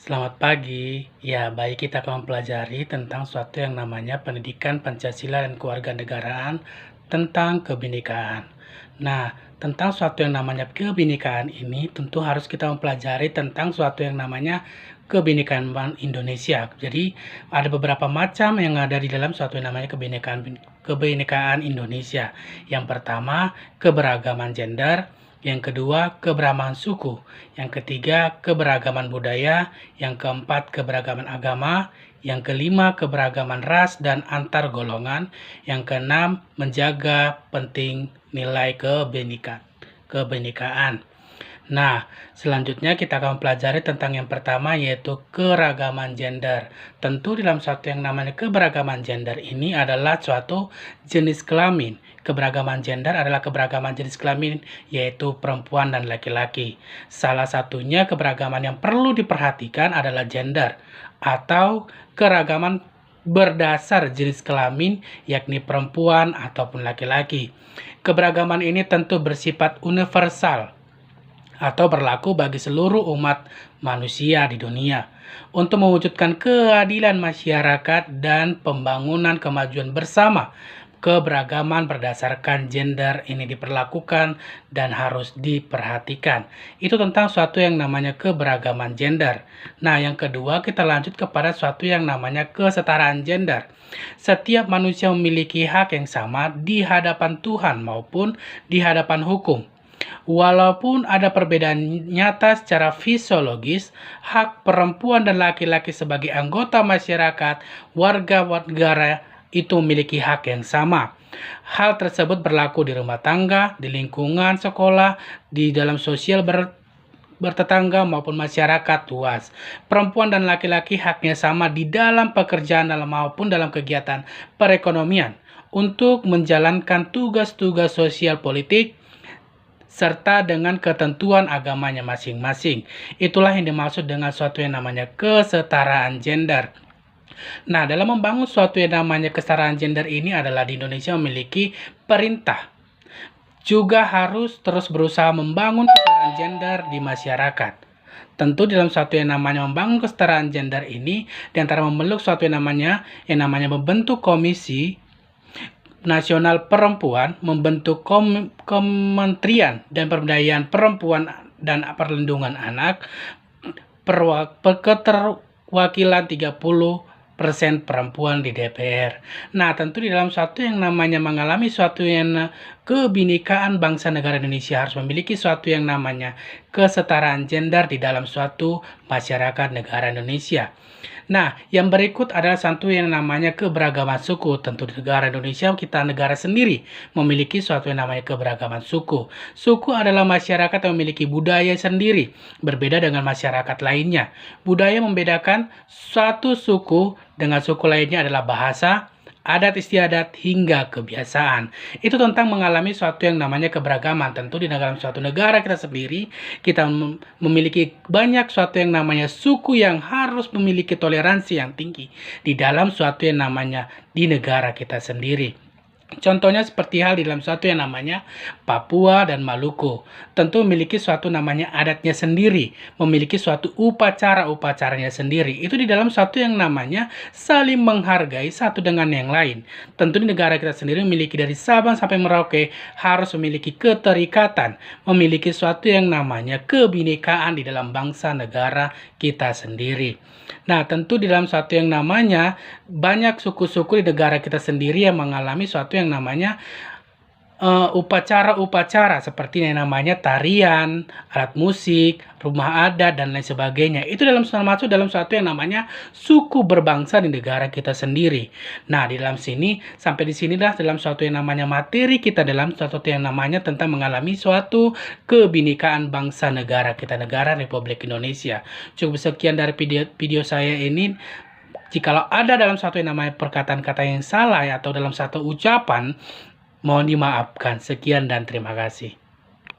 Selamat pagi. Ya, baik kita akan mempelajari tentang suatu yang namanya pendidikan Pancasila dan kewarganegaraan tentang kebinekaan. Nah, tentang suatu yang namanya kebinekaan ini tentu harus kita mempelajari tentang suatu yang namanya kebinekaan Indonesia. Jadi, ada beberapa macam yang ada di dalam suatu yang namanya kebinekaan Indonesia. Yang pertama, keberagaman gender. Yang kedua, keberagaman suku. Yang ketiga, keberagaman budaya. Yang keempat, keberagaman agama. Yang kelima, keberagaman ras dan antar golongan. Yang keenam, menjaga penting nilai kebinekaan. Nah, selanjutnya kita akan mempelajari tentang yang pertama, yaitu keragaman gender. Tentu dalam suatu yang namanya keberagaman gender ini adalah suatu jenis kelamin. Keberagaman gender adalah keberagaman jenis kelamin, yaitu perempuan dan laki-laki. Salah satunya keberagaman yang perlu diperhatikan adalah gender atau keragaman berdasar jenis kelamin, yakni perempuan ataupun laki-laki. Keberagaman ini tentu bersifat universal atau berlaku bagi seluruh umat manusia di dunia untuk mewujudkan keadilan masyarakat dan pembangunan kemajuan bersama. Keberagaman berdasarkan gender ini diperlakukan dan harus diperhatikan. Itu tentang suatu yang namanya keberagaman gender. Nah, yang kedua kita lanjut kepada suatu yang namanya kesetaraan gender. Setiap manusia memiliki hak yang sama di hadapan Tuhan maupun di hadapan hukum. Walaupun ada perbedaan nyata secara fisiologis, hak perempuan dan laki-laki sebagai anggota masyarakat, warga negara itu memiliki hak yang sama. Hal tersebut berlaku di rumah tangga, di lingkungan sekolah, di dalam sosial bertetangga maupun masyarakat luas. Perempuan dan laki-laki haknya sama di dalam pekerjaan maupun dalam kegiatan perekonomian untuk menjalankan tugas-tugas sosial politik serta dengan ketentuan agamanya masing-masing. Itulah yang dimaksud dengan suatu yang namanya kesetaraan gender. Nah, dalam membangun suatu yang namanya kesetaraan gender ini adalah di Indonesia memiliki perintah. Juga harus terus berusaha membangun kesetaraan gender di masyarakat. Tentu dalam suatu yang namanya membangun kesetaraan gender ini, di antara memeluk suatu yang namanya membentuk komisi Nasional Perempuan, membentuk Kementerian dan Pemberdayaan Perempuan dan Perlindungan Anak, keterwakilan 30% perempuan di DPR. Nah, tentu di dalam suatu yang namanya mengalami suatu yang kebinekaan bangsa negara Indonesia harus memiliki suatu yang namanya kesetaraan gender di dalam suatu masyarakat negara Indonesia. Nah, yang berikut adalah satu yang namanya keberagaman suku. Tentu di negara Indonesia, kita negara sendiri memiliki suatu yang namanya keberagaman suku. Suku adalah masyarakat yang memiliki budaya sendiri, berbeda dengan masyarakat lainnya. Budaya membedakan suatu suku dengan suku lainnya adalah bahasa, adat istiadat, hingga kebiasaan. Itu tentang mengalami suatu yang namanya keberagaman. Tentu di dalam suatu negara kita sendiri, kita memiliki banyak suatu yang namanya suku yang harus memiliki toleransi yang tinggi di dalam suatu yang namanya di negara kita sendiri. Contohnya seperti hal di dalam suatu yang namanya Papua dan Maluku. Tentu memiliki suatu namanya adatnya sendiri, memiliki suatu upacaranya sendiri. Itu di dalam suatu yang namanya saling menghargai satu dengan yang lain. Tentu di negara kita sendiri memiliki dari Sabang sampai Merauke harus memiliki keterikatan, memiliki suatu yang namanya kebinekaan di dalam bangsa negara kita sendiri. Nah, tentu di dalam suatu yang namanya banyak suku-suku di negara kita sendiri yang mengalami suatu yang namanya upacara-upacara seperti yang namanya tarian, alat musik, rumah adat, dan lain sebagainya. Itu termasuk dalam suatu yang namanya suku berbangsa di negara kita sendiri. Nah, di dalam sini, sampai di sinilah dalam suatu yang namanya materi kita dalam suatu yang namanya tentang mengalami suatu kebinekaan bangsa negara kita, negara Republik Indonesia. Cukup sekian dari video saya ini. Jikalau ada dalam satu yang namanya perkataan kata yang salah atau dalam satu ucapan, mohon dimaafkan. Sekian dan terima kasih.